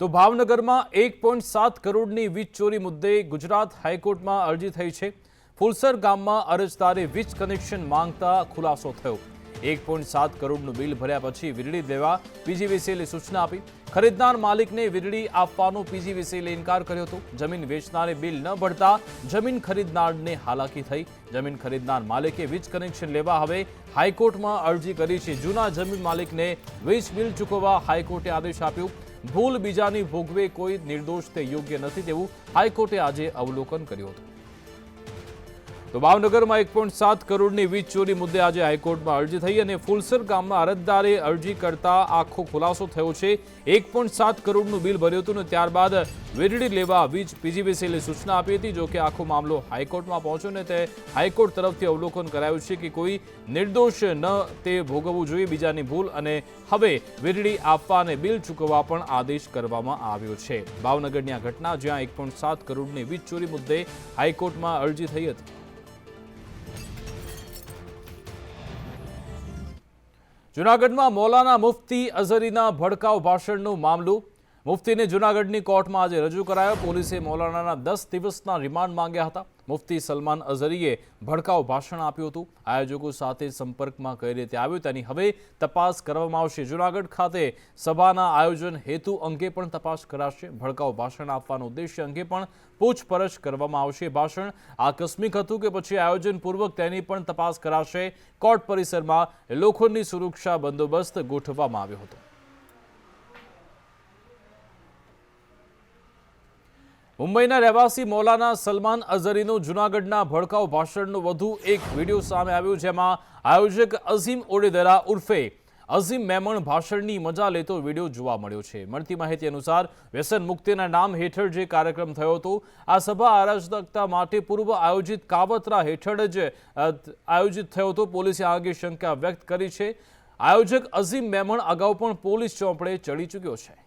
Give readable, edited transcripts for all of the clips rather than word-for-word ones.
તો ભાવનગરમાં 1.7 કરોડની વીજ ચોરી મુદ્દે ગુજરાત હાઈકોર્ટમાં અરજી થઈ છે। ફુલસર ગામમાં અરજદારે વીજ કનેક્શન માંગતા ખુલાસો થયો। 1.7 કરોડનું બિલ ભર્યા પછી વીજળી દેવા પીજીવીસીએલે સૂચના આપી। ખરીદનાર માલિકને વીજળી આપવાનો પીજીવીસીએલે ઇનકાર કર્યો હતો। જમીન વેચનારે બિલ ન ભરતા જમીન ખરીદનારને હાલાકી થઈ। જમીન ખરીદનાર માલિકે વીજ કનેક્શન લેવા હવે હાઈકોર્ટમાં અરજી કરી છે। જૂના જમીન માલિકને વીજ બિલ ચૂકવવા હાઈકોર્ટે આદેશ આપ્યો। ભૂલ બીજાની ભોગવે કોઈ નિર્દોષ તે યોગ્ય નથી તેવું હાઈકોર્ટે આજે અવલોકન કર્યું હતું। તો ભાવનગરમાં 1.7 કરોડની વીજ ચોરી મુદ્દે આજે હાઈકોર્ટમાં અરજી થઈ અને ફુલસર ગામમાં અરજદારે અરજી કરતા આખો ખુલાસો થયો છે। 1.7 કરોડનું બિલ ભર્યું હતું અને ત્યારબાદ વીજળી લેવા વીજ પીજીવીસીએલે સૂચના આપી હતી। જો કે આખો મામલો હાઈકોર્ટમાં પહોંચ્યો ને તે હાઈકોર્ટ તરફથી અવલોકન કરાયું છે કે કોઈ નિર્દોષ ન તે ભોગવવું જોઈએ બીજાની ભૂલ અને હવે વીજળી આપવા અને બિલ ચૂકવવા પણ આદેશ કરવામાં આવ્યો છે। ભાવનગરની આ ઘટના જ્યાં 1.7 કરોડની વીજ ચોરી મુદ્દે હાઈકોર્ટમાં અરજી થઈ હતી। જૂનાગઢમાં મૌલાના મુફ્તી અઝહરીના ભડકાઉ ભાષણનો મામલો મુફ્તીને જૂનાગઢની કોર્ટમાં આજે રજૂ કરાયો। પોલીસે મૌલાનાના 10 દિવસના રિમાન્ડ માંગ્યા હતા। મુફ્તી સલમાન અઝહરીએ ભડકાઉ ભાષણ આપ્યું હતું। આયોજકો સાથે સંપર્કમાં કઈ રીતે આવ્યો તેની હવે તપાસ કરવામાં આવશે। જૂનાગઢ ખાતે સભાના આયોજન હેતુ અંગે પણ તપાસ કરાશે। ભડકાઉ ભાષણ આપવાનો ઉદ્દેશ્ય અંગે પણ પૂછપરછ કરવામાં આવશે। ભાષણ આકસ્મિક હતું કે પછી આયોજનપૂર્વક તેની પણ તપાસ કરાશે। કોર્ટ પરિસરમાં લોખંડની સુરક્ષા બંદોબસ્ત ગોઠવવામાં આવ્યો હતો। મુંબઈના રહેવાસી મૌલાના સલમાન અઝહરીનો જૂનાગઢના ભડકાઉ ભાષણનો વધુ એક વિડીયો સામે આવ્યો જેમાં આયોજક અઝીમ ઓડેદરા ઉર્ફે અઝીમ મેમણ ભાષણની મજા લેતો વિડીયો જોવા મળ્યો છે। મળતી માહિતી અનુસાર વ્યસન મુક્તિના નામ હેઠળ જે કાર્યક્રમ થયો હતો આ સભા અરાજકતા માટે પૂર્વ આયોજિત કાવતરા હેઠળ જ આયોજિત થયો હતો। પોલીસે આ અંગે શંકા વ્યક્ત કરી છે। આયોજક અઝીમ મેમણ અગાઉ પણ પોલીસ ચોપડે ચડી ચૂક્યો છે।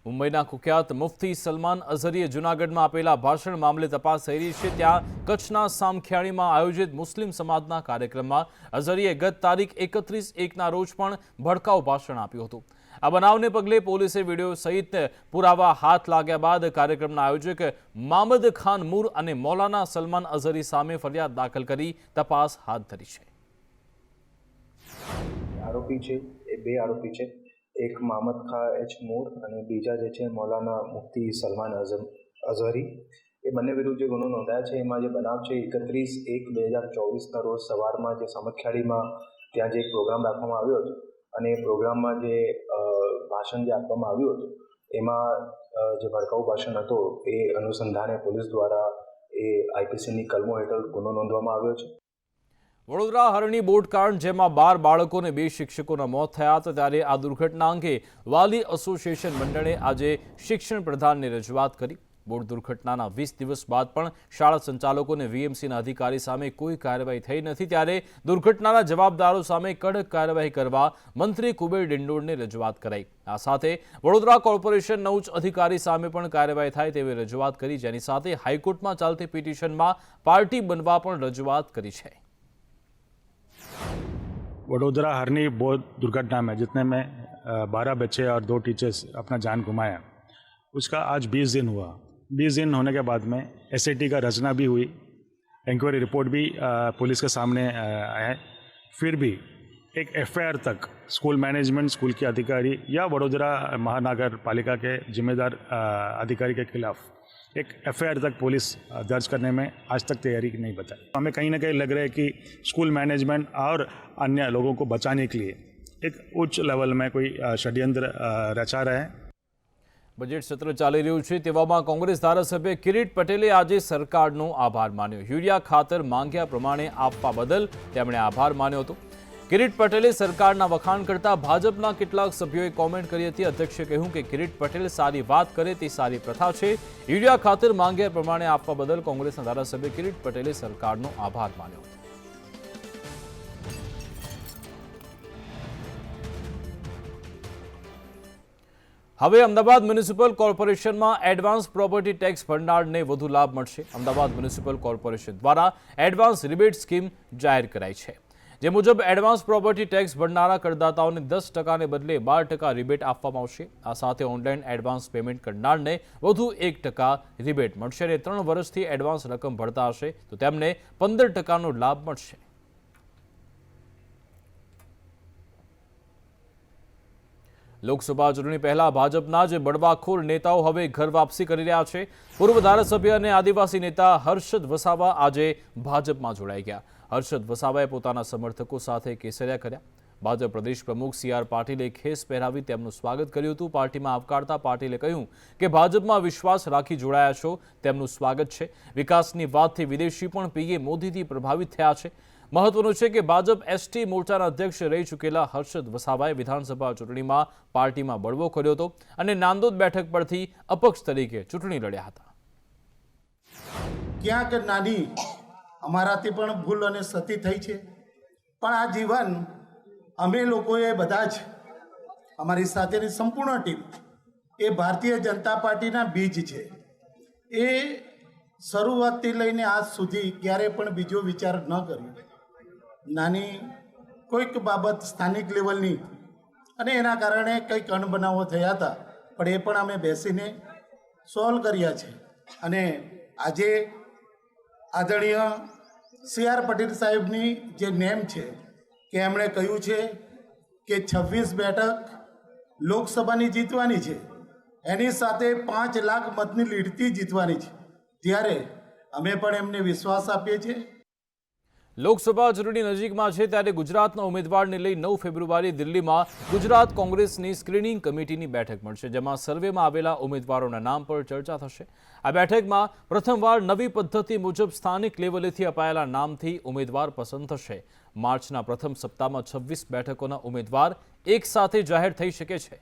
મુંબઈના કુખ્યાત મુફ્તી સલમાન અઝહરીએ જૂનાગઢમાં આપેલા ભાષણ મામલે તપાસ થઈ રહી છે। ત્યાં કચ્છના સામખિયાળીમાં આયોજિત મુસ્લિમ સમાજના કાર્યક્રમમાં અઝહરીએ ગત તારીખ 31/1ના રોજ પણ ભડકાઉ ભાષણ આપ્યું હતું। આ બનાવને પગલે પોલીસે વિડીયો સહિત પુરાવા હાથ લાગ્યા બાદ કાર્યક્રમના આયોજક મામદ ખાન મૂર અને મૌલાના સલમાન અઝહરી સામે ફરિયાદ દાખલ કરી તપાસ હાથ ધરી છે। આરોપી છે એ બે આરોપી છે, એક મામદ ખાન એચ મૂર અને બીજા જે છે મૌલાના મુફ્તી સલમાન અઝહરી। એ બંને વિરુદ્ધ જે ગુનો નોંધાયા છે એમાં જે બનાવ છે 31/1/2024ના રોજ સવારમાં જે સામખિયાળીમાં ત્યાં જે એક પ્રોગ્રામ રાખવામાં આવ્યો હતો અને એ પ્રોગ્રામમાં જે ભાષણ જે આપવામાં આવ્યું હતું એમાં જે ભડકાઉ ભાષણ હતો એ અનુસંધાને પોલીસ દ્વારા એ આઈપીસીની કલમો હેઠળ ગુનો નોંધવામાં આવ્યો છે। વડોદરા હરણી બોટકાંડ જેમાં 12 બાળકો અને 2 શિક્ષકોના મોત થયા હતા ત્યારે આ દુર્ઘટના અંગે વાલી એસોસિએશન મંડળે આજે શિક્ષણ પ્રધાનને રજૂઆત કરી। બોટ દુર્ઘટનાના 20 દિવસ બાદ પણ શાળા સંચાલકો અને વીએમસીના અધિકારી સામે કોઈ કાર્યવાહી થઈ નથી ત્યારે દુર્ઘટનાના જવાબદારો સામે કડક કાર્યવાહી કરવા મંત્રી કુબેર ડિંડોરને રજૂઆત કરાઈ। આ સાથે વડોદરા કોર્પોરેશનના ઉચ્ચ અધિકારી સામે પણ કાર્યવાહી થાય તેવી રજૂઆત કરી જેની સાથે હાઈકોર્ટમાં ચાલતી પિટિશનમાં પાર્ટી બનવા પણ રજૂઆત કરી છે। वडोदरा हरनी बोट दुर्घटना में जितने में 12 बच्चे और 2 टीचर्स अपना जान गंवाया उसका आज 20 दिन हुआ। 20 दिन होने के बाद में एसआईटी का रचना भी हुई, इंक्वायरी रिपोर्ट भी पुलिस के सामने आया। फिर भी एक एफआईआर तक स्कूल मैनेजमेंट, स्कूल के अधिकारी या वडोदरा महानगर पालिका के जिम्मेदार अधिकारी के खिलाफ एक एफआईआर तक पुलिस दर्ज करने में आज तक तैयारी नहीं बताई। हमें कहीं ना कहीं लग रहा है कि स्कूल मैनेजमेंट और अन्य लोगों को बचाने के लिए एक उच्च लेवल में कोई षड्यंत्र रचा रहे हैं। બજેટ સત્ર ચાલી રહ્યું છે તેવામાં કોંગ્રેસ ધારાસભ્ય કિરીટ પટેલે આજે સરકારનો આભાર માન્યો। યુરિયા ખાતર માંગ્યા પ્રમાણે આપવા બદલ તેમણે આભાર માન્યો હતો। કિરીટ પટેલે સરકારના વખાણ કરતા ભાજપના કેટલાક સભ્યોએ કોમેન્ટ કરી હતી। અધ્યક્ષે કહ્યું કે કિરીટ પટેલ સારી વાત કરે તે સારી પ્રથા છે। યુરિયા ખાતર માંગ્યા પ્રમાણે આપવા બદલ કોંગ્રેસના ધારાસભ્ય કિરીટ પટેલે સરકારનો આભાર માન્યો હતો। હવે અમદાવાદ મ્યુનિસિપલ કોર્પોરેશનમાં એડવાન્સ પ્રોપર્ટી ટેક્સ ભરનારને વધુ લાભ મળશે। અમદાવાદ મ્યુનિસિપલ કોર્પોરેશન દ્વારા એડવાન્સ રિબેટ સ્કીમ જાહેર કરાઈ છે। જે મુજબ એડવાન્સ પ્રોપર્ટી ટેક્સ ભરનારા કરદાતાઓને 10% ને બદલે 12% રિબેટ આપવામાં આવશે. આ સાથે ઓનલાઈન એડવાન્સ પેમેન્ટ કરનારને વધુ 1% રિબેટ મળશે અને 3 વર્ષથી એડવાન્સ રકમ ભરતા હશે તો તેમને 15%નો લાભ મળશે. લોકસભા ચૂંટણી પહેલા ભાજપના જ બળવાખોર નેતાઓ હવે ઘર વાપસી કરી રહ્યા છે. પૂર્વ ધારાસભ્ય અને આદિવાસી નેતા હર્ષદ વસાવા આજે ભાજપમાં જોડાઈ ગયા. હર્ષદ વસાવાએ પોતાના સમર્થકો સાથે કેસરિયા કર્યા. ભાજપ પ્રદેશ પ્રમુખ CR પાટીલે ખેસ પહેરાવી તેમનું સ્વાગત કર્યું હતું. પાર્ટીમાં આવકારતા પાટીલે કહ્યું કે ભાજપમાં વિશ્વાસ રાખી જોડાયા છો, તેમનું સ્વાગત છે. વિકાસની વાતથી વિદેશી પણ PM મોદીથી પ્રભાવિત થયા છે. મહત્વનું છે કે ભાજપ ST મોરચાના અધ્યક્ષ રહી ચૂકેલા હર્ષદ વસાવાએ વિધાનસભા ચૂંટણીમાં પાર્ટીમાં બળવો કર્યો હતો અને નાંદોદ બેઠક પરથી અપક્ષ તરીકે ચૂંટણી લડ્યા હતા. ક્યાંક નાની અમારાથી પણ ભૂલ અને સતી થઈ છે, પણ આ જીવન અમે લોકોએ બધા જ અમારી સાથેની સંપૂર્ણ ટીમ એ ભારતીય જનતા પાર્ટીના બીજ છે. એ શરૂઆતથી લઈને આજ સુધી ક્યારે પણ બીજો વિચાર ન કર્યો. નાની કોઈક બાબત સ્થાનિક લેવલની અને એના કારણે કંઈક અણબનાવો થયા હતા, પણ એ પણ અમે બેસીને સોલ્વ કર્યા છે. અને આજે આદરણીય CR પાટીલ સાહેબની જે નેમ છે કે એમણે કહ્યું છે કે 26 બેઠક લોકસભાની જીતવાની છે, એની સાથે 5 લાખ મતની લીડથી જીતવાની છે. ત્યારે અમે પણ એમને વિશ્વાસ આપીએ છીએ. લોકસભા ચૂંટણી નજીકમાં છે ત્યારે ગુજરાતના ઉમેદવારને લઈ 9 ફેબ્રુઆરીએ દિલ્હીમાં ગુજરાત કોંગ્રેસની સ્ક્રીનિંગ કમિટીની બેઠક મળશે, જેમાં સર્વેમાં આવેલા ઉમેદવારોના નામ પર ચર્ચા થશે. આ બેઠકમાં પ્રથમવાર નવી પદ્ધતિ મુજબ સ્થાનિક લેવલેથી અપાયેલા નામથી ઉમેદવાર પસંદ થશે. માર્ચના પ્રથમ સપ્તાહમાં 26 બેઠકોના ઉમેદવાર એક સાથે જાહેર થઈ શકે છે.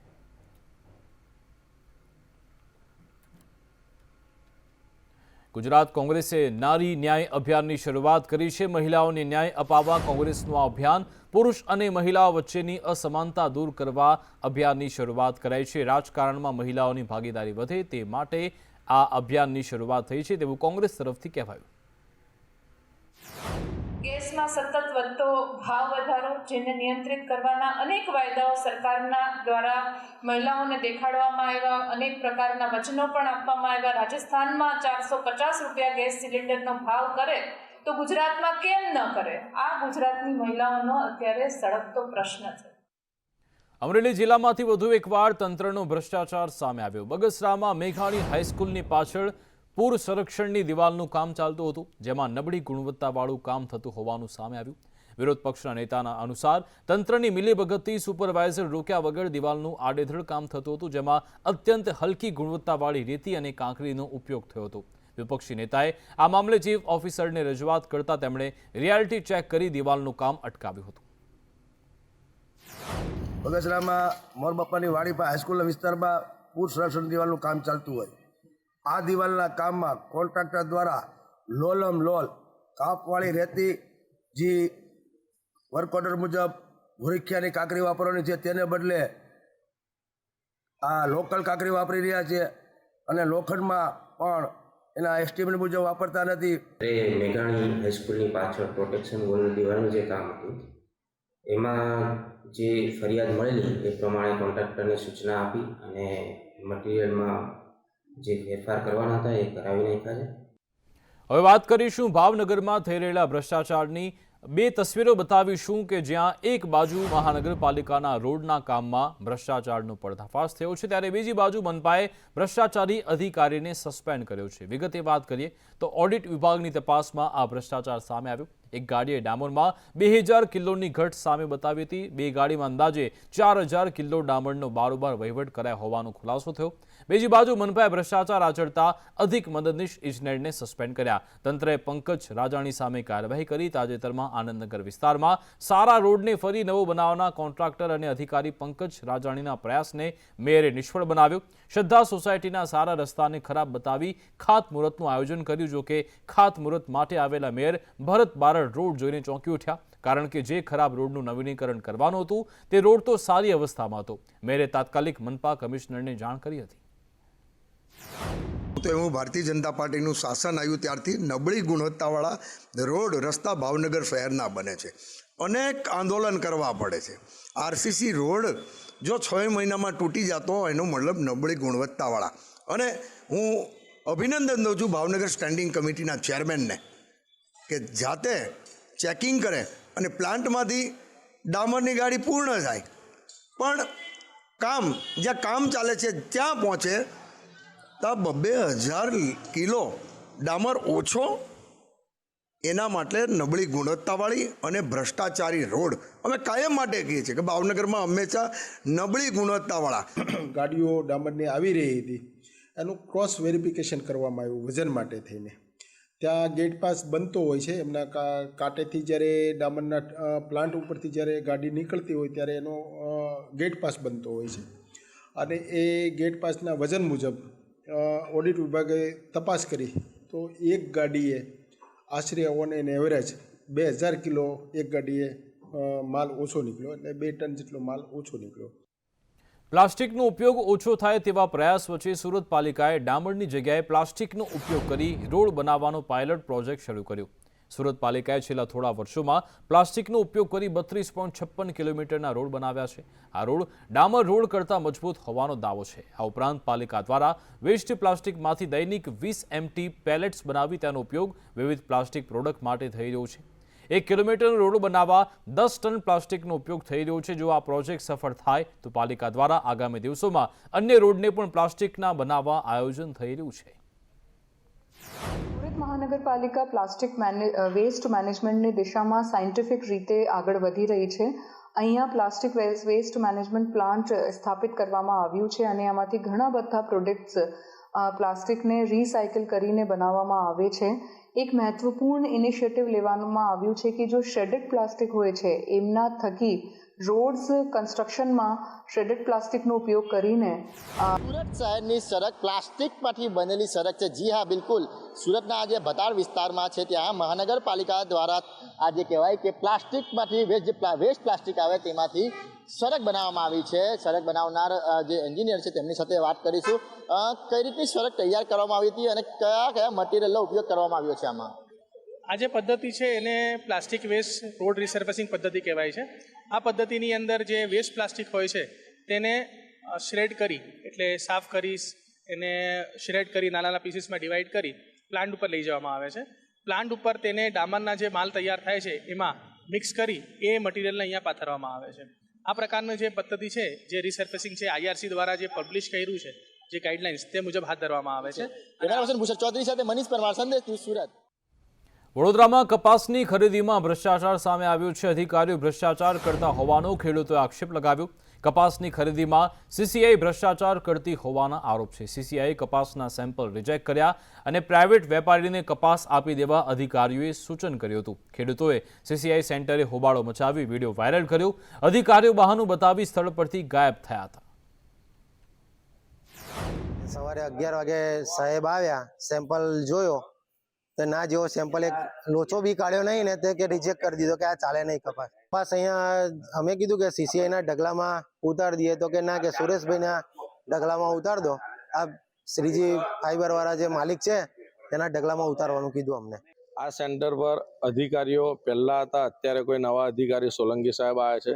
ગુજરાત કોંગ્રેસે નારી ન્યાય અભિયાનની શરૂઆત કરી છે. મહિલાઓને ન્યાય અપાવવા કોંગ્રેસનું આ અભિયાન પુરુષ અને મહિલાઓ વચ્ચેની અસમાનતા દૂર કરવા અભિયાનની શરૂઆત કરાઈ છે. રાજકારણમાં મહિલાઓની ભાગીદારી વધે તે માટે આ અભિયાનની શરૂઆત થઈ છે તેવું કોંગ્રેસ તરફથી કહેવાયું. ગેસમાં સતત વધતો ભાવ વધારો, જેને નિયંત્રિત કરવાના અનેક વાયદાઓ સરકારના દ્વારા મહિલાઓને દેખાડવામાં આવ્યા, અનેક પ્રકારના વચનો પણ આપવામાં આવ્યા. રાજસ્થાનમાં 450 રૂપિયા ગેસ સિલિન્ડરનો ભાવ કરે તો ગુજરાતમાં કેમ ન કરે? આ ગુજરાતની મહિલાઓનો અત્યારે સળગતો પ્રશ્ન છે. અમરેલી જિલ્લામાંથી વધુ એકવાર તંત્રનો ભ્રષ્ટાચાર સામે આવ્યો. બગસરામાં મેઘાણી હાઈસ્કૂલની પાછળ પૂર સંરક્ષણની દિવાલનું કામ ચાલતું હતું, જેમાં નબળી ગુણવત્તાવાળું કામ થતું હોવાનું સામે આવ્યું. વિરોધ પક્ષના નેતાના અનુસાર તંત્રની મિલીભગતથી સુપરવાઇઝર રોક્યા વગર દિવાલનું આડેધડ કામ થતું હતું, જેમાં અત્યંત હલકી ગુણવત્તાવાળી રેતી અને કાંકરીનો ઉપયોગ થયો હતો. વિપક્ષી નેતાએ આ મામલે ચીફ ઓફિસરને રજૂઆત કરતા તેમણે રિયાલિટી ચેક કરી દિવાલનું કામ અટકાવ્યું હતું. બગસરામાં મોરબાપાની વાડી પર હાઈસ્કૂલના વિસ્તારમાં પૂર સંરક્ષણ દિવાલનું કામ ચાલતું હોય. આ દિવાલના કામમાં કોન્ટ્રાક્ટર દ્વારા લોલમ લોલ કાપવાળી રેતી જે વર્ક ઓર્ડર મુજબ ભૂરીખ્યાની કાંકરી વાપરવાની છે તેને બદલે આ લોકલ કાંકરી વાપરી રહ્યા છે અને લોખંડમાં પણ એના એસ્ટિમેટ મુજબ વાપરતા નથી. મેઘાણી હાઈસ્કૂલની પાછળ પ્રોટેક્શન વોલ દિવાલનું જે કામ હતું એમાં જે ફરિયાદ મળેલી એ પ્રમાણે કોન્ટ્રાક્ટરને સૂચના આપી અને મટીરિયલમાં જે ફેરફાર કરવાના હતા એ કરાવી નાખ્યા છે. હવે વાત કરીશું ભાવનગરમાં થઈ રહેલા ભ્રષ્ટાચારની. 2 તસવીરો બતાવીશું કે જ્યાં એક બાજુ મહાનગરપાલિકાના રોડના કામમાં ભ્રષ્ટાચારનો પર્દાફાશ થયો છે, ત્યારે બીજી બાજુ મનપાએ ભ્રષ્ટાચારી અધિકારીને સસ્પેન્ડ કર્યો છે. વિગતે વાત કરીએ તો ઓડિટ વિભાગની તપાસમાં આ ભ્રષ્ટાચાર સામે આવ્યો. એક ગાડીએ ડામરમાં 2000 કિલોની ઘટ સામે બતાવી હતી. 2 ગાડીમાં અંદાજે 4000 કિલો ડામરનો બારોબાર વહીવટ કરાયો હોવાનો ખુલાસો થયો. બીજી બાજુ મનપાએ ભ્રષ્ટાચાર આચરતા અધિક મદદનીશ ઇજનેરને સસ્પેન્ડ કર્યા. તંત્રએ પંકજ રાજાણી સામે કાર્યવાહી કરી. તાજેતરમાં આનંદનગર વિસ્તારમાં સારા રોડને ફરી નવો બનાવવાના કોન્ટ્રાક્ટર અને અધિકારી પંકજ રાજાણીના પ્રયાસને મેયરે નિષ્ફળ બનાવ્યો. શ્રદ્ધા સોસાયટીના સારા રસ્તાને ખરાબ બતાવી ખાતમુહૂર્તનું આયોજન કર્યું. જોકે ખાતમુહૂર્ત માટે આવેલા મેયર ભરત બારડ રોડ જોઈને ચોંકી ઉઠ્યા, કારણ કે જે ખરાબ રોડનું નવીનીકરણ કરવાનું હતું તે રોડ તો સારી અવસ્થામાં હતો. મેયરે તાત્કાલિક મનપા કમિશનરને જાણ કરી હતી. તો એવું ભારતીય જનતા પાર્ટીનું શાસન આવ્યું ત્યારથી નબળી ગુણવત્તાવાળા રોડ રસ્તા ભાવનગર શહેરના બને છે. અનેક આંદોલન કરવા પડે છે. આરસીસી રોડ જો 6 મહિનામાં તૂટી જતો હોય એનો મતલબ નબળી ગુણવત્તાવાળા. અને હું અભિનંદન દઉં છું ભાવનગર સ્ટેન્ડિંગ કમિટીના ચેરમેનને કે જાતે ચેકિંગ કરે અને પ્લાન્ટમાંથી ડામરની ગાડી પૂર્ણ થાય પણ જ્યાં કામ ચાલે છે ત્યાં પહોંચે ત્યાં 2,000 કિલો ડામર ઓછો. એના માટે નબળી ગુણવત્તાવાળી અને ભ્રષ્ટાચારી રોડ અમે કાયમ માટે કહીએ છીએ કે ભાવનગરમાં હંમેશા નબળી ગુણવત્તાવાળા ગાડીઓ ડામરની આવી રહી હતી એનું ક્રોસ વેરિફિકેશન કરવામાં આવ્યું વજન માટે થઈને. ત્યાં ગેટ પાસ બનતો હોય છે એમના કાંટેથી જ્યારે ડામરના પ્લાન્ટ ઉપરથી જ્યારે ગાડી નીકળતી હોય ત્યારે એનો ગેટ પાસ બનતો હોય છે અને એ ગેટ પાસના વજન મુજબ ઓડિટ વિભાગે તપાસ કરી તો એક ગાડીએ આશરે ઓન એન એવરેજ 2,000 કિલો એક ગાડીએ માલ ઓછો નીકળ્યો, એટલે 2 ટન જેટલો માલ ઓછો નીકળ્યો. પ્લાસ્ટિકનો ઉપયોગ ઓછો થાય તેવા પ્રયાસ વચ્ચે સુરત પાલિકાએ ડામરની જગ્યાએ પ્લાસ્ટિકનો ઉપયોગ કરી રોડ બનાવવાનો પાયલટ પ્રોજેક્ટ શરૂ કર્યો. સુરત પાલિકાએ છેલ્લા થોડા વર્ષોમાં પ્લાસ્ટિકનો ઉપયોગ કરી 32.56 કિલોમીટરના રોડ બનાવ્યા છે. આ રોડ ડામર રોડ કરતાં મજબૂત હોવાનો દાવો છે. આ ઉપરાંત પાલિકા દ્વારા વેસ્ટ પ્લાસ્ટિકમાંથી દૈનિક 20 MT પેલેટ્સ બનાવી તેનો ઉપયોગ વિવિધ પ્લાસ્ટિક પ્રોડક્ટ માટે થઈ રહ્યો છે. 1 કિલોમીટરનો રોડ બનાવવા 10 ટન પ્લાસ્ટિકનો ઉપયોગ થઈ રહ્યો છે. જો આ પ્રોજેક્ટ સફળ થાય તો પાલિકા દ્વારા આગામી દિવસોમાં અન્ય રોડને પણ પ્લાસ્ટિકના બનાવવા આયોજન થઈ રહ્યું છે. સુરત મહાનગરપાલિકા પ્લાસ્ટિક વેસ્ટ મેનેજમેન્ટની દિશામાં સાયન્ટિફિક રીતે આગળ વધી રહી છે. અહીંયા પ્લાસ્ટિક વેસ્ટ મેનેજમેન્ટ પ્લાન્ટ સ્થાપિત કરવામાં આવ્યું છે અને આમાંથી ઘણા બધા પ્રોડક્ટ્સ પ્લાસ્ટિકને રિસાયકલ કરીને બનાવવામાં આવે છે. એક મહત્વપૂર્ણ ઇનિશિયેટિવ લેવામાં આવ્યું છે કે જો શ્રેડેડ પ્લાસ્ટિક હોય છે એમના થકી રોડ્સ કન્સ્ટ્રક્શનમાં શ્રેડેડ પ્લાસ્ટિકનો ઉપયોગ કરીને સુરત શહેરની સડક પ્લાસ્ટિકમાંથી બનેલી સડક છે. જી હા, બિલકુલ. સુરતના જે ભતાર વિસ્તારમાં છે ત્યાં મહાનગરપાલિકા દ્વારા આ જે કહેવાય કે પ્લાસ્ટિકમાંથી વેસ્ટ પ્લાસ્ટિક આવે તેમાંથી સડક બનાવવામાં આવી છે. સડક બનાવનાર જે એન્જિનિયર છે તેમની સાથે વાત કરીશું. કઈ રીતની સડક તૈયાર કરવામાં આવી હતી અને કયા કયા મટીરિયલનો ઉપયોગ કરવામાં આવ્યો છે આમાં? આ જે પદ્ધતિ છે એને પ્લાસ્ટિક વેસ્ટ રોડ રિસર્ફેસિંગ પદ્ધતિ કહેવાય છે. આ પદ્ધતિની અંદર જે વેસ્ટ પ્લાસ્ટિક હોય છે તેને શ્રેડ કરી, એટલે સાફ કરી એને શ્રેડ કરી નાના પીસીસમાં ડિવાઈડ કરી પ્લાન્ટ ઉપર લઈ જવામાં આવે છે. પ્લાન્ટ ઉપર તેને ડામરના જે માલ તૈયાર થાય છે એમાં મિક્સ કરી એ મટીરિયલને અહીંયા પાથરવામાં આવે છે. આ પ્રકારની જે પદ્ધતિ છે, જે રિસર્ફેસિંગ છે, IRC દ્વારા જે પબ્લિશ કર્યું છે જે ગાઈડલાઇન્સ તે મુજબ હાથ ધરવામાં આવે છે. ભૂષણ ચૌધરી સાથે મનીષ પરમાર, સંદેશ ન્યૂઝ, સુરત. વડોદરામાં કપાસની ખરીદીમાં ભ્રષ્ટાચાર સામે આવ્યો છે. અધિકારીઓ ભ્રષ્ટાચાર કરતા હોવાનો ખેડૂતોએ આક્ષેપ લગાવ્યો. કપાસની ખરીદીમાં CCI ભ્રષ્ટાચાર કરતી હોવાના આરોપ છે. CCI કપાસના સેમ્પલ રિજેક્ટ કર્યા અને પ્રાઇવેટ વેપારીને કપાસ આપી દેવા અધિકારીઓએ સૂચન કર્યું હતું. ખેડૂતોએ CCI સેન્ટરે હોબાળો મચાવી વિડીયો વાયરલ કર્યો. અધિકારીઓ બહાનું બતાવી સ્થળ પરથી ગાયબ થયા હતા. સવારે 11 વાગે સાહેબ આવ્યા, સેમ્પલ જોયો તો ના જેવો સેમ્પલ એક લોચો બી કાઢ્યો નહીં ને તે કે રિજેક્ટ કરી દીધો કે આ ચાલે નહીં કપાસ. બસ અહીંયા અમે કીધું કે CCI ના ઢગલામાં ઉતાર દઈએ તો કે ના, કે સુરેશભાઈના ઢગલામાં ઉતાર દો. આ શ્રીજી ફાઈબર વાળા જે માલિક છે તેના ઢગલામાં ઉતારવાનું કીધું અમને. આ સેન્ટર પર અધિકારીઓ પહેલા હતા, અત્યારે કોઈ નવા અધિકારી સોલંકી સાહેબ આવ્યા છે.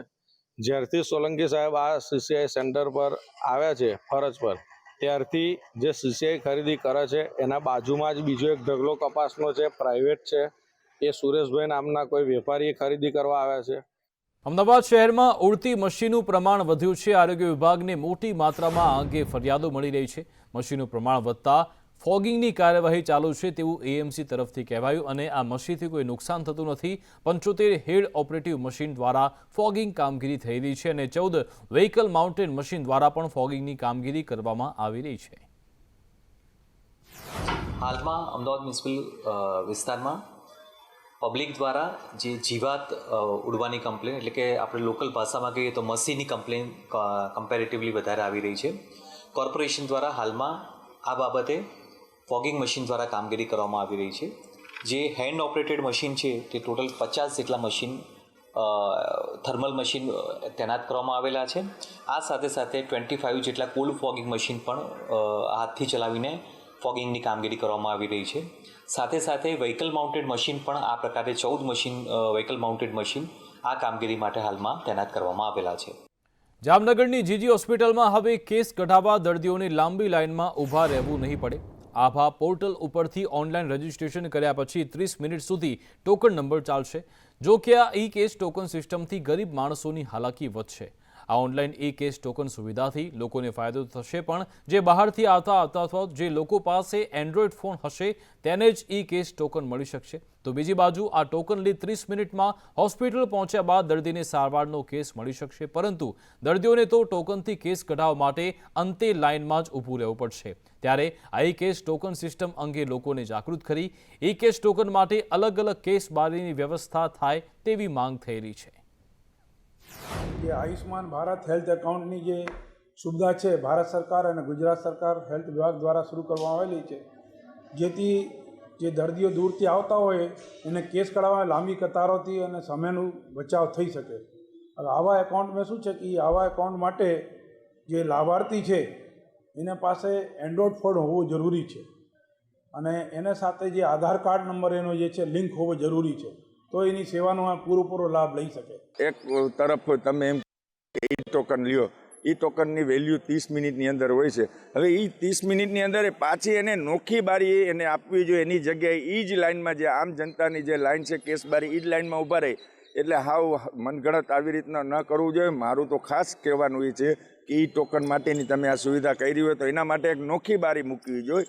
જ્યારથી સોલંકી સાહેબ આ CCI સેન્ટર પર આવ્યા છે ફરજ પર, ત્યારથી જે CCI ખરીદી કરે છે એના બાજુમાં જ બીજો એક ઢગલો કપાસનો છે, પ્રાઇવેટ છે. એ સુરેશભાઈ નામના કોઈ વેપારીએ ખરીદી કરવા આવ્યા છે. અમદાવાદ શહેરમાં ઉડતી મશીનનું પ્રમાણ વધ્યું છે. આરોગ્ય વિભાગને મોટી માત્રામાં આ અંગે ફરિયાદો મળી રહી છે. મશીનનું પ્રમાણ વધતા ફોગિંગની કાર્યવાહી ચાલુ છે તેવું AMC તરફથી કહેવાયું અને આ મશીનથી કોઈ નુકસાન થતું નથી. 75 હેડ ઓપરેટિવ મશીન દ્વારા ફોગિંગ કામગીરી થઈ રહી છે અને 14 વ્હીકલ માઉન્ટેડ મશીન દ્વારા પણ ફોગિંગની કામગીરી કરવામાં આવી રહી છે. હાલમાં અમદાવાદ મ્યુનિસિપલ વિસ્તારમાં પબ્લિક દ્વારા જે જીવાત ઉડવાની કમ્પ્લેન, એટલે કે આપણે લોકલ ભાષામાં કહીએ તો મસીની કમ્પ્લેન કમ્પેરેટિવલી વધારે આવી રહી છે. કોર્પોરેશન દ્વારા હાલમાં આ બાબતે ફોગિંગ મશીન દ્વારા કામગીરી કરવામાં આવી રહી છે. જે હેન્ડ ઓપરેટેડ મશીન છે તે ટોટલ 50 જેટલા મશીન થર્મલ મશીન તૈનાત કરવામાં આવેલા છે. આ સાથે સાથે 25 જેટલા કોલ્ડ ફોગિંગ મશીન પણ હાથથી ચલાવીને ફોગિંગની કામગીરી કરવામાં આવી રહી છે. સાથે સાથે વ્હીકલ માઉન્ટેડ મશીન પણ આ પ્રકારે 14 મશીન વ્હીકલ માઉન્ટેડ મશીન આ કામગીરી માટે હાલમાં તૈનાત કરવામાં આવેલા છે. જામનગરની જીજી હોસ્પિટલમાં હવે કેસ કઢાવવા દર્દીઓને લાંબી લાઇનમાં ઊભા રહેવું નહીં પડે. આભા પોર્ટલ ઉપરથી ઓનલાઈન રજીસ્ટ્રેશન કર્યા પછી 30 મિનિટ સુધી ટોકન નંબર ચાલશે. જો કે આ ઈ કેસ ટોકન સિસ્ટમથી ગરીબ માણસોની હાલાકી વધશે. આ ઓનલાઈન ઈ કેસ ટોકન સુવિધાથી લોકોને ફાયદો થશે, પણ જે બહારથી આવતા અથવા જે લોકો પાસે એન્ડ્રોઈડ ફોન હશે તેને જ ઈ કેસ ટોકન મળી શકશે. તો બીજી બાજુ આ ટોકન લઈ 30 મિનિટમાં હોસ્પિટલ પહોંચ્યા બાદ દર્દીને સારવારનો કેસ મળી શકશે, પરંતુ દર્દીઓને તો ટોકનથી કેસ કઢાવવા માટે અંતે લાઇનમાં જ ઊભું રહેવું પડશે. ત્યારે આ ઈ કેસ ટોકન સિસ્ટમ અંગે લોકોને જાગૃત કરી ઈ કેસ ટોકન માટે અલગ અલગ કેસ બારીની વ્યવસ્થા થાય તેવી માંગ થઈ રહી છે. જે આયુષ્માન ભારત હેલ્થ એકાઉન્ટની જે સુવિધા છે ભારત સરકાર અને ગુજરાત સરકાર હેલ્થ વિભાગ દ્વારા શરૂ કરવામાં આવેલી છે, જેથી જે દર્દીઓ દૂરથી આવતા હોય એને કેસ કઢાવવા લાંબી કતારોથી અને સમયનું બચાવ થઈ શકે. હવે આવા એકાઉન્ટમાં શું છે કે આવા એકાઉન્ટ માટે જે લાભાર્થી છે એને પાસે એન્ડ્રોઈડ ફોન હોવો જરૂરી છે અને એને સાથે જે આધાર કાર્ડ નંબર એનો જે છે લિંક હોવો જરૂરી છે, તો એની સેવાનો પૂરેપૂરો લાભ લઈ શકે. એક તરફ તમે એમ ઈ ટોકન લ્યો, ઈ ટોકનની વેલ્યુ 30 મિનિટની અંદર હોય છે. હવે એ 30 મિનિટની અંદર પાછી એને નોખી બારી એને આપવી જોઈએ. એની જગ્યાએ એ જ લાઇનમાં જે આમ જનતાની જે લાઇન છે કેસ બારી એ જ લાઇનમાં ઊભા રહે, એટલે હાવ મનગણત આવી રીતના ન કરવું જોઈએ. મારું તો ખાસ કહેવાનું એ છે કે ઈ ટોકન માટેની તમે આ સુવિધા કરી હોય તો એના માટે એક નોખી બારી મૂકવી જોઈએ.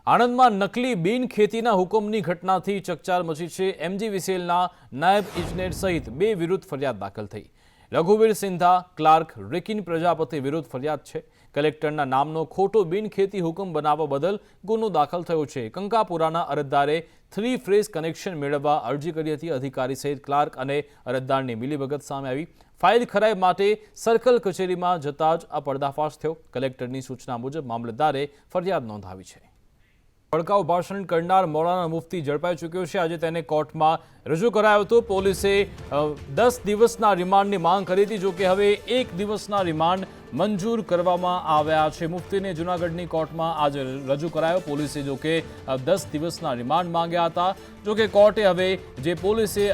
આણંદમાં નકલી બિન ખેતીના હુકમની ઘટનાથી ચકચાર મચી છે. MGVCLના નાયબ ઇજનેર સહિત 2 વિરુદ્ધ ફરિયાદ દાખલ થઈ. રઘુવીર સિંધા, ક્લાર્ક રેકિન પ્રજાપતિ વિરુદ્ધ ફરિયાદ છે. કલેક્ટરના નામનો ખોટો બિન ખેતી હુકમ બનાવવા બદલ ગુનો દાખલ થયો છે. કંકાપુરાના અરજદારે 3 ફેઝ કનેક્શન મેળવવા અરજી કરી હતી. અધિકારી સહિત ક્લાર્ક અને અરજદારની મિલીભગત સામે આવી. ફાઇલ ખરાઈ માટે સર્કલ કચેરીમાં જતા જ આ પર્દાફાશ થયો. કલેક્ટરની સૂચના મુજબ મામલતદારે ફરિયાદ નોંધાવી છે. ભડકાઉ ભાષણ કરનાર મૌલાના મુફ્તી ઝડપાઈ ચૂક્યો છે. આજે તેને કોર્ટમાં રજૂ કરાયો હતો. પોલીસે 10 દિવસના રિમાન્ડની માંગ કરી હતી, જો કે હવે 1 દિવસના રિમાન્ડ મંજૂર કરવામાં આવ્યા છે. મુફ્તીને જૂનાગઢની કોર્ટમાં આજે રજૂ કરાયો. પોલીસે જો કે 10 દિવસના રિમાન્ડ માંગ્યા હતા, જો કે કોર્ટે હવે જે પોલીસે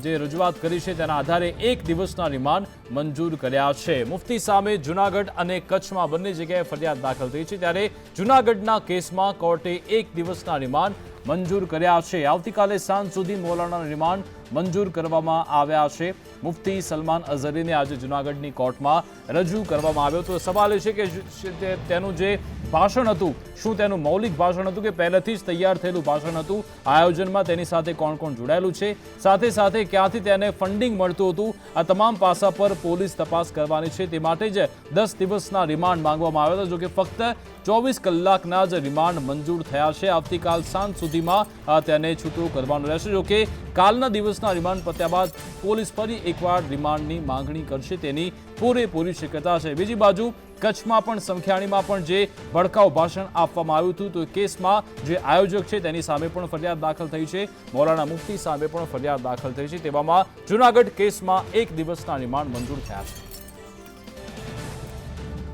જે રજૂઆત કરી છે તેના આધારે 1 દિવસના રિમાન્ડ મંજૂર કર્યા છે. મુફ્તી સામે જૂનાગઢ અને કચ્છમાં બંને જગ્યાએ ફરિયાદ દાખલ થઈ છે, ત્યારે જૂનાગઢના કેસમાં કોર્ટે 1 દિવસના રિમાન્ડ મંજૂર કર્યા છે. આવતીકાલે સાંજ સુધી મૌલાનાના રિમાન્ડ મંજૂર કરવામાં આવ્યા છે. મુફ્તી સલમાન અઝહરીને આજે જૂનાગઢની કોર્ટમાં રજૂ કરવામાં આવ્યો. તો સવાલ એ છે કે તેનું જે ભાષણ હતું, શું તેનું મૌલિક ભાષણ હતું કે પહેલેથી જ તૈયાર થયેલું ભાષણ હતું? આયોજનમાં તેની સાથે કોણ કોણ જોડાયેલું છે, સાથે સાથે ક્યાંથી તેને ફંડિંગ મળતું હતું? આ તમામ પાસા પર પોલીસ તપાસ કરવાની છે. તે માટે જ 10 દિવસના રિમાન્ડ માંગવામાં આવ્યા હતા, જો કે ફક્ત 24 કલાકના જ રિમાન્ડ મંજૂર થયા છે. આવતીકાલ સાંજ સુધીમાં તેને છૂટું કરવાનું રહેશે. જો કે કાલના દિવસના રિમાન્ડ પત્યા બાદ પોલીસ ફરી એકવાર રિમાન્ડની માંગણી કરશે તેની પૂરેપૂરી શક્યતા છે. બીજી બાજુ કચ્છમાં પણ સમખિયાણીમાં પણ જે ભડકાઉ ભાષણ આપવામાં આવ્યું હતું, તો કેસમાં જે આયોજક છે તેની સામે પણ ફરિયાદ દાખલ થઈ છે. મૌલાના મુફ્તી સામે પણ ફરિયાદ દાખલ થઈ છે. તેવામાં જૂનાગઢ કેસમાં 1 દિવસના રિમાન્ડ મંજૂર થયા છે.